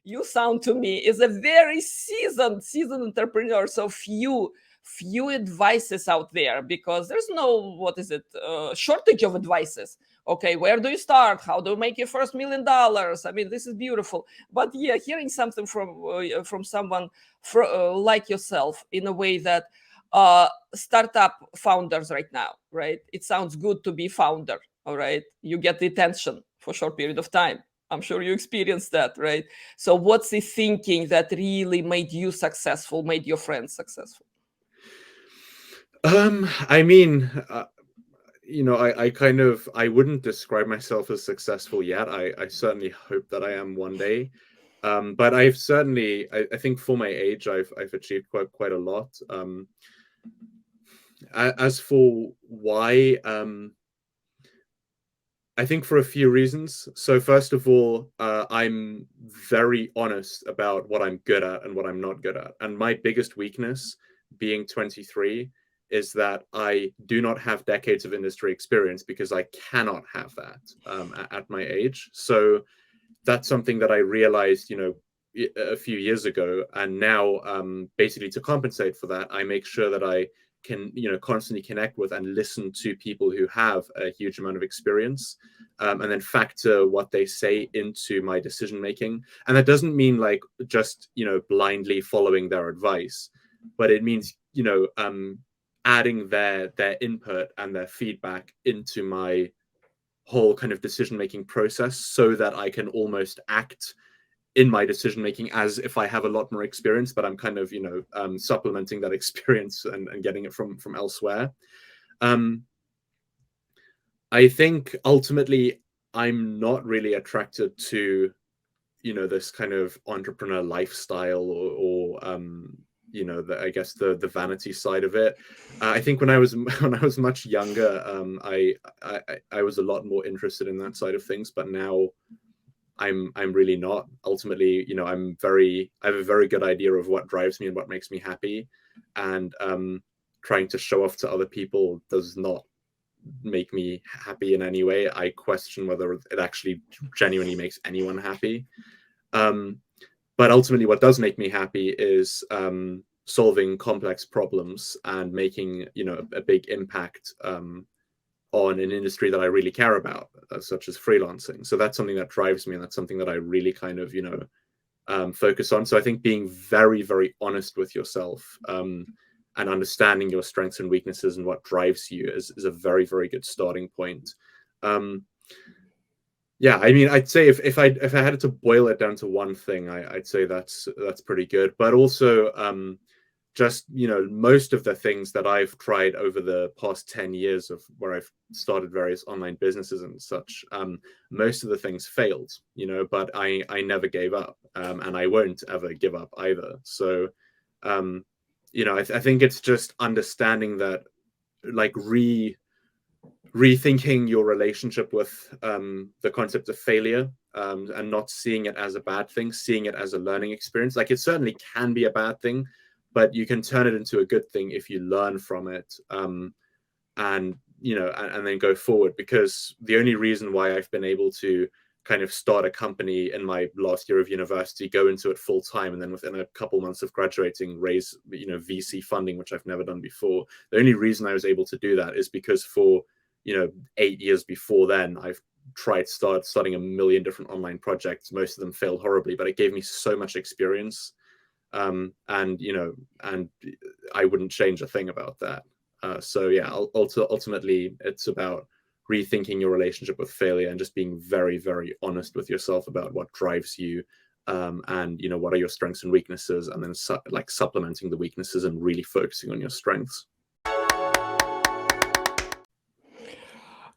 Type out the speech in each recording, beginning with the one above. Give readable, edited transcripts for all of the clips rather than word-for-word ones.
you sound to me is a very seasoned entrepreneur. So few advices out there, because there's no, what is it, shortage of advices. Okay, where do you start? How do you make your first $1 million? I mean, this is beautiful. But yeah, hearing something from someone like yourself, in a way that startup founders right now, right? It sounds good to be founder, all right? You get the attention for a short period of time. I'm sure you experienced that, right? So what's the thinking that really made you successful, made your friends successful? I mean, I wouldn't describe myself as successful yet. I certainly hope that I am one day. But I've certainly, I think for my age, I've achieved quite a lot. As for why, I think for a few reasons. So first of all, I'm very honest about what I'm good at and what I'm not good at. And my biggest weakness, being 23, is that I do not have decades of industry experience, because I cannot have that at my age. So that's something that I realized, a few years ago. And now, basically to compensate for that, I make sure that I can, constantly connect with and listen to people who have a huge amount of experience, and then factor what they say into my decision making. And that doesn't mean like just, blindly following their advice, but it means, adding their input and their feedback into my whole kind of decision making process, so that I can almost act in my decision making as if I have a lot more experience, but I'm kind of, supplementing that experience and getting it from elsewhere. I think ultimately I'm not really attracted to, this kind of entrepreneur lifestyle, or I guess the vanity side of it. I think when I was much younger, I was a lot more interested in that side of things, but now I'm really not. Ultimately, I have a very good idea of what drives me and what makes me happy, and trying to show off to other people does not make me happy in any way. I question whether it actually genuinely makes anyone happy. But ultimately, what does make me happy is solving complex problems and making, a big impact on an industry that I really care about, such as freelancing. So that's something that drives me, and that's something that I really kind of, focus on. So I think being very, very honest with yourself, and understanding your strengths and weaknesses and what drives you is a very, very good starting point. Yeah, I mean, I'd say if I had to boil it down to one thing, I'd say that's pretty good. But also, just, most of the things that I've tried over the past 10 years of where I've started various online businesses and such, most of the things failed, but I never gave up, and I won't ever give up either. So, I think it's just understanding that, like, rethinking your relationship with the concept of failure, and not seeing it as a bad thing, seeing it as a learning experience. Like, it certainly can be a bad thing, but you can turn it into a good thing if you learn from it, and then go forward. Because the only reason why I've been able to kind of start a company in my last year of university, go into it full time, and then within a couple months of graduating, raise, VC funding, which I've never done before. The only reason I was able to do that is because for 8 years before then, I've tried starting a million different online projects. Most of them failed horribly, but it gave me so much experience. And I wouldn't change a thing about that. So yeah, ultimately it's about rethinking your relationship with failure and just being very, very honest with yourself about what drives you, and what are your strengths and weaknesses, and then supplementing the weaknesses and really focusing on your strengths.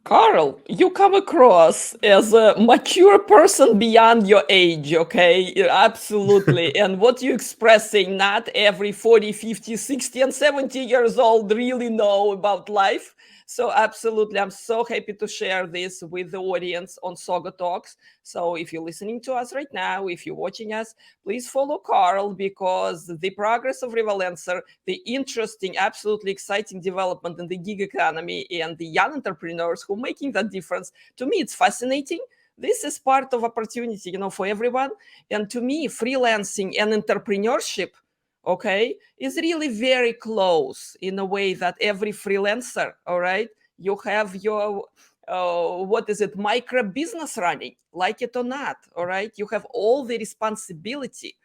Karl, you come across as a mature person beyond your age, okay? Absolutely. And what you're expressing, not every 40, 50, 60, and 70 years old really know about life. So absolutely, I'm so happy to share this with the audience on SaugaTalks. So if you're listening to us right now, if you're watching us, please follow Karl, because the progress of Revolancer, the interesting, absolutely exciting development in the gig economy and the young entrepreneurs who are making that difference, to me, it's fascinating. this is part of opportunity, for everyone. And to me, freelancing and entrepreneurship, okay, is really very close in a way that every freelancer, all right, you have your micro business running, like it or not, all right, you have all the responsibility,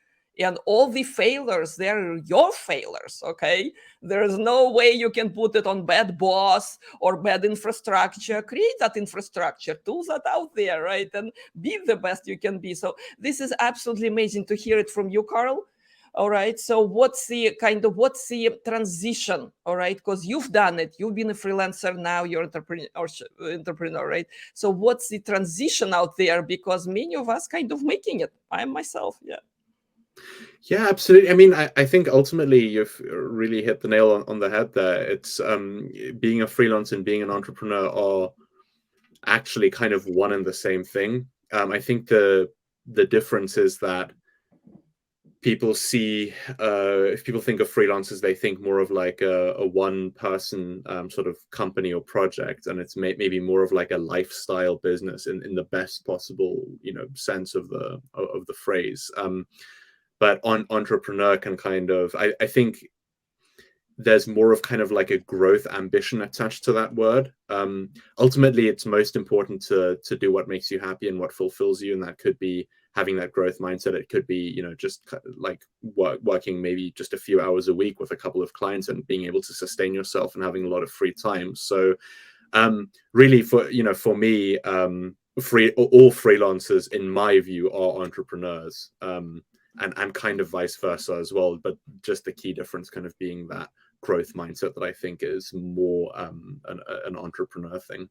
and all the failures, they're your failures, okay? There is no way you can put it on bad boss or bad infrastructure. Create that infrastructure, tools that out there, right? And be the best you can be. So this is absolutely amazing to hear it from you, Karl. All right. So what's the transition? All right. Because you've done it. You've been a freelancer. Now you're entrepreneur, right? So what's the transition out there? Because many of us kind of making it. I myself, yeah. Yeah, absolutely. I mean, I think ultimately you've really hit the nail on the head there. It's being a freelancer and being an entrepreneur are actually kind of one and the same thing. I think the difference is that people see, if people think of freelancers, they think more of like a one-person sort of company or project, and it's maybe more of like a lifestyle business in the best possible, sense of the phrase. But entrepreneur can kind of, I think there's more of kind of like a growth ambition attached to that word. Ultimately, it's most important to do what makes you happy and what fulfills you. And that could be having that growth mindset. It could be, just like working maybe just a few hours a week with a couple of clients and being able to sustain yourself and having a lot of free time. So really for me, all freelancers, in my view, are entrepreneurs. And kind of vice versa as well, but just the key difference kind of being that growth mindset that I think is more an entrepreneur thing.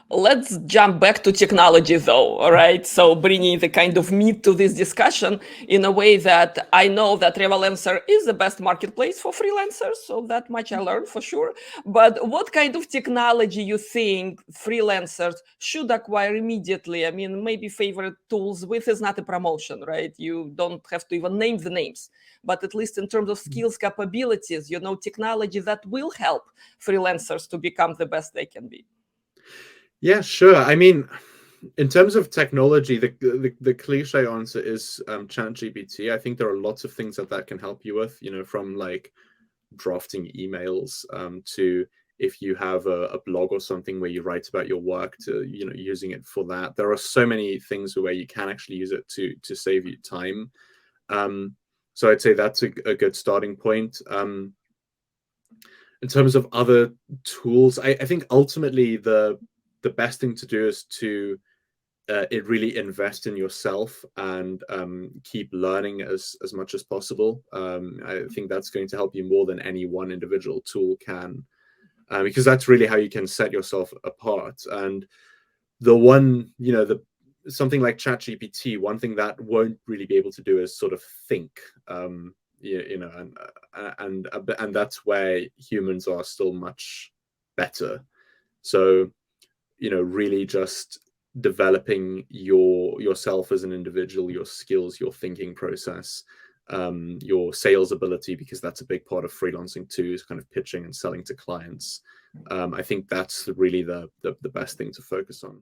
Let's jump back to technology though, all right? So bringing the kind of meat to this discussion in a way that I know that Revolancer is the best marketplace for freelancers, so that much I learned for sure. But what kind of technology you think freelancers should acquire immediately? I mean, maybe favorite tools with is not a promotion, right? You don't have to even name the names, but at least in terms of skills, capabilities, technology that will help freelancers to become the best they can be. Yeah, sure. I mean, in terms of technology, the cliche answer is ChatGPT. I think there are lots of things that can help you with, from like drafting emails to if you have a blog or something where you write about your work to, using it for that. There are so many things where you can actually use it to save you time. So I'd say that's a good starting point. In terms of other tools, I think ultimately the best thing to do is to really invest in yourself and keep learning as much as possible. I think that's going to help you more than any one individual tool can, because that's really how you can set yourself apart. And the one, something like ChatGPT, one thing that won't really be able to do is sort of think, and that's where humans are still much better. So, really just developing yourself as an individual, your skills, your thinking process, your sales ability, because that's a big part of freelancing too, is kind of pitching and selling to clients. I think that's really the best thing to focus on.